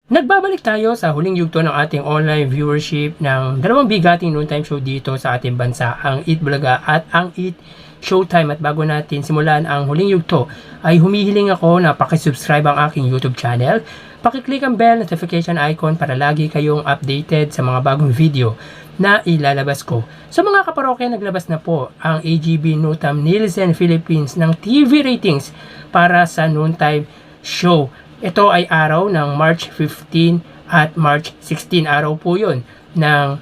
Nagbabalik tayo sa huling yugto ng ating online viewership ng dalawang bigating noontime show dito sa ating bansa, ang Eat Bulaga at ang Eat Showtime. At bago natin simulan ang huling yugto, ay humihiling ako na pakisubscribe ang aking YouTube channel. Pakiclick ang bell notification icon para lagi kayong updated sa mga bagong video na ilalabas ko. So mga kaparokya, naglabas na po ang AGB Noontime Nielsen Philippines ng TV ratings para sa noontime show. Ito ay araw ng March 15 at March 16. Araw po yun ng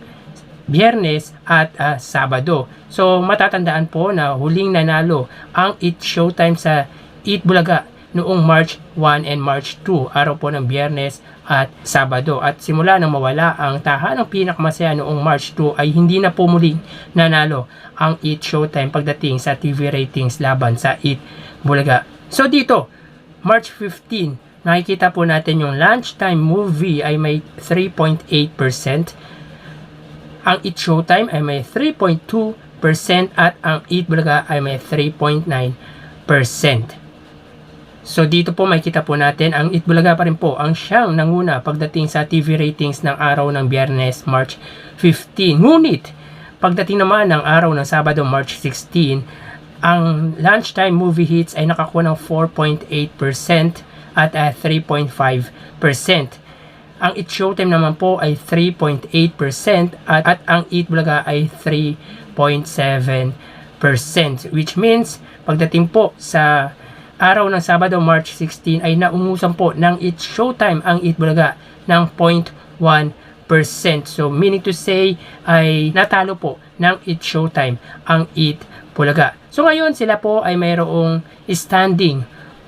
Biyernes at Sabado. So matatandaan po na huling nanalo ang Eat Showtime sa Eat Bulaga noong March 1 and March 2. Araw po ng Biyernes at Sabado. At simula nang mawala ang tahanang pinakamasaya noong March 2 ay hindi na po muling nanalo ang Eat Showtime pagdating sa TV ratings laban sa Eat Bulaga. So dito, March 15, nakikita po natin yung lunchtime movie ay may 3.8%. Ang Eat Showtime ay may 3.2% at ang Eat Bulaga ay may 3.9%. So dito po makikita po natin ang Eat Bulaga pa rin po ang siyang nanguna pagdating sa TV ratings ng araw ng Biyernes, March 15. Ngunit pagdating naman ng araw ng Sabado, March 16, ang lunchtime movie hits ay nakakuha ng 4.8% at 3.5%. Ang Eat Showtime naman po ay 3.8% at ang Eat Bulaga ay 3.7%, which means pagdating po sa araw ng Sabado, March 16 ay naungusan po ng Eat Showtime ang Eat Bulaga ng 0.1%. So meaning to say ay natalo po ng Eat Showtime ang Eat Bulaga. So ngayon sila po ay mayroong standing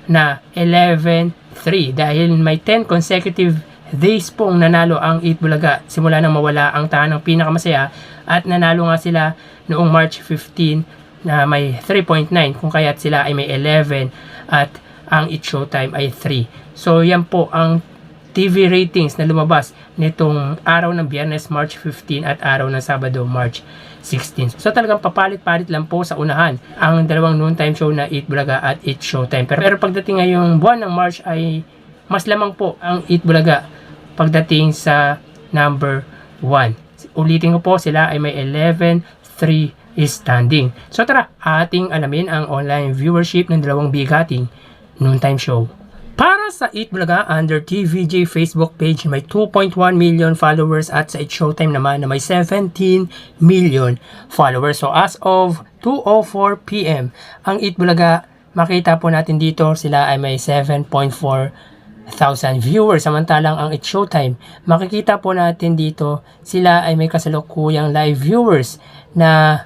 na 11-3 dahil may 10 consecutive days pong nanalo ang Eat Bulaga simula nang mawala ang tahanang pinakamasaya, at nanalo nga sila noong March 15 na may 3.9, kung kaya't sila ay may 11 at ang Eat Showtime ay 3. So yan po ang TV ratings na lumabas nitong araw ng Biyernes, March 15 at araw ng Sabado, March 16. So talagang papalit-palit lang po sa unahan ang dalawang noontime show na Eat Bulaga at Eat Showtime. Pero pagdating ngayong buwan ng March ay mas lamang po ang Eat Bulaga pagdating sa number 1. Ulitin ko po, sila ay may 11-3 standing. So tara, ating alamin ang online viewership ng dalawang bigating noontime show. Para sa Eat Bulaga, under TVJ Facebook page may 2.1 million followers at sa Eat Showtime naman na may 17 million followers. So as of 2:04 PM, ang Eat Bulaga, makita po natin dito sila ay may 7.4 thousand viewers. Samantalang ang Eat Showtime, makikita po natin dito sila ay may kasalukuyang live viewers na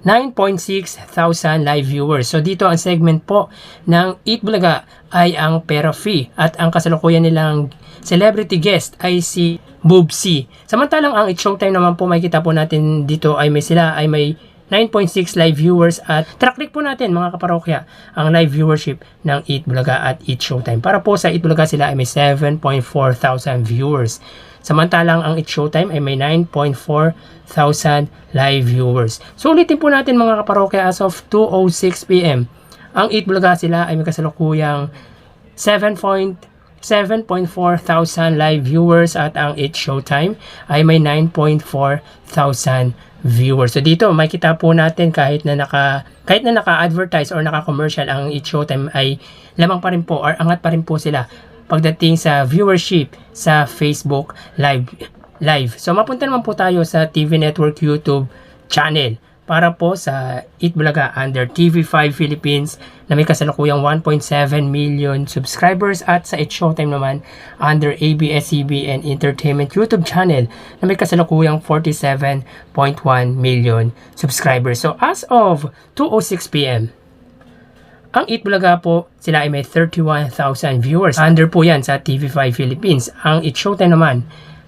9.6 thousand live viewers. So dito ang segment po ng Eat Bulaga ay ang Pera Fee at ang kasalukuyan nilang celebrity guest ay si Boobsy. Samantalang ang Eat Showtime naman po, makikita po natin dito ay may 9.6 live viewers, at track po natin mga kaparokya ang live viewership ng Eat Bulaga at Eat Showtime. Para po sa Eat Bulaga, sila ay may 7.4 thousand viewers. Samantalang ang Eat Showtime ay may 9.4 thousand live viewers. So ulitin po natin mga kaparokya, as of 2:06 PM, ang Eat Bulaga, sila ay may kasalukuyang 7.4 thousand live viewers at ang Eat Showtime ay may 9.4 thousand viewers. So dito makikita po natin kahit na naka-advertise or naka-commercial ang Eat Showtime ay lamang pa rin po or angat pa rin po sila pagdating sa viewership sa Facebook Live. So mapunta naman po tayo sa TV Network YouTube channel para po sa Eat Bulaga under TV5 Philippines na may kasalukuyang 1.7 million subscribers, at sa Eat Showtime naman under ABS-CBN Entertainment YouTube channel na may kasalukuyang 47.1 million subscribers. So as of 2:06 PM, ang Eat Bulaga po, sila ay may 31,000 viewers. Under po yan sa TV5 Philippines. Ang Eat Showtime naman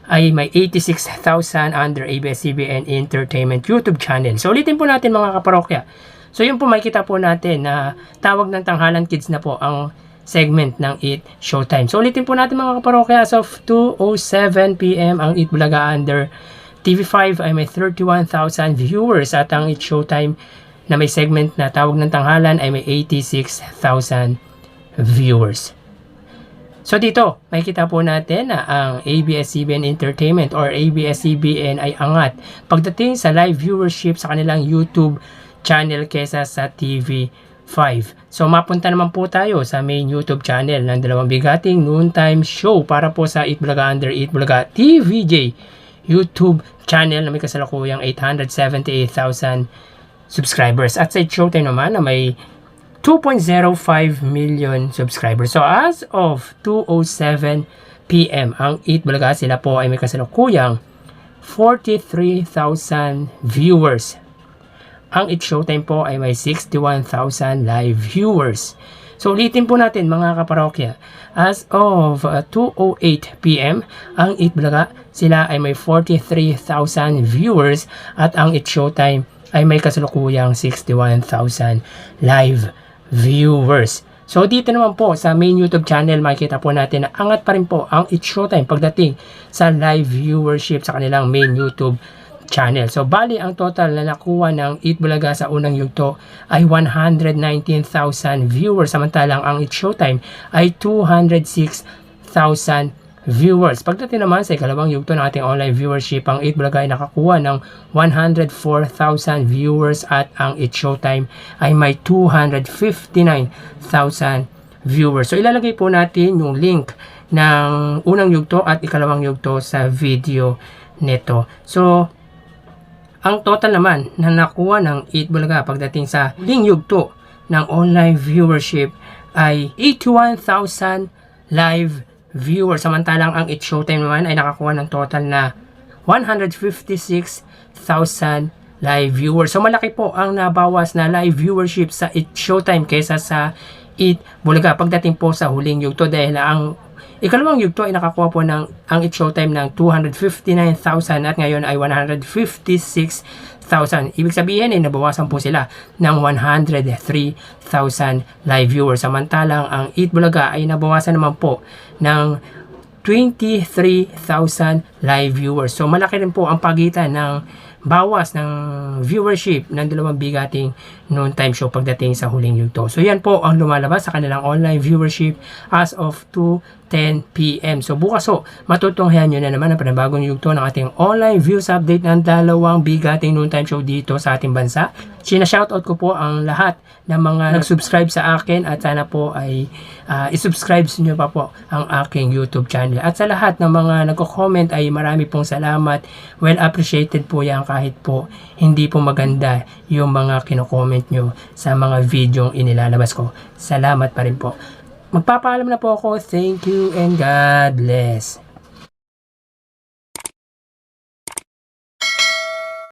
ay may 86,000 under ABS-CBN Entertainment YouTube channel. So ulitin po natin mga kaparokya. So yun po, makikita po natin na Tawag ng Tanghalan Kids na po ang segment ng Eat Showtime. So ulitin po natin mga kaparokya, as of 2:07 PM, ang Eat Bulaga under TV5 ay may 31,000 viewers at ang Eat Showtime na may segment na Tawag ng Tanghalan ay may 86,000 viewers. So dito, makikita po natin na ang ABS-CBN Entertainment or ABS-CBN ay angat pagdating sa live viewership sa kanilang YouTube channel kesa sa TV5. So mapunta naman po tayo sa main YouTube channel ng dalawang bigating noontime show para po sa Itbulaga Under Itbulaga TVJ YouTube channel na may kasalukuyang 878,000 subscribers. At sa Showtime naman na may 2.05 million subscribers. So as of 2:07 PM, ang Itbulaga sila po ay may kasalukuyang 43,000 viewers. Ang It Showtime po ay may 61,000 live viewers. So ulitin po natin mga kaparokya, as of 2:08 PM, ang Itbulaga sila ay may 43,000 viewers at ang It Showtime ay may kasalukuyang 61,000 live viewers. So dito naman po sa main YouTube channel, makikita po natin na angat pa rin po ang It Showtime pagdating sa live viewership sa kanilang main YouTube channel. So bali ang total na nakuha ng Itbulaga sa unang yugto ay 119,000 viewers, samantalang ang It Showtime ay 206,000 viewers. Pagdating naman sa ikalawang yugto ng ating online viewership, ang Itbulaga ay nakakuha ng 104,000 viewers at ang It Showtime ay may 259,000 viewers. So ilalagay po natin yung link ng unang yugto at ikalawang yugto sa video nito. So ang total naman na nakuha ng Itbulaga pagdating sa huling yugto ng online viewership ay 81,000 live viewers, samantalang ang It Showtime naman ay nakakuha ng total na 156,000 live viewers. So malaki po ang nabawas na live viewership sa It Showtime kaysa sa Itbulaga pagdating po sa huling yugto, dahil ang ikalawang yugto ay nakakuha po ng ang It Showtime ng 259,000 at ngayon ay 156,000. Ibig sabihin ay nabawasan po sila ng 103,000 live viewers. Samantalang ang Itbulaga ay nabawasan naman po ng 23,000 live viewers. So malaki rin po ang pagitan ng bawas ng viewership ng dalawang bigating noontime show pagdating sa huling yugto. So yan po ang lumalabas sa kanilang online viewership as of 2:10 PM. So bukas matutunghayan nyo na naman ang panibagong yugto ng ating online views update ng dalawang bigating noontime show dito sa ating bansa. Sina-shoutout ko po ang lahat ng mga nag-subscribe sa akin at sana po ay isubscribe nyo pa po ang aking YouTube channel. At sa lahat ng mga nagko-comment ay marami pong salamat. Well appreciated po yan kahit po hindi po maganda yung mga kino-comment nyo sa mga video inilalabas ko. Salamat pa rin po. Magpapaalam na po ako. Thank you and God bless.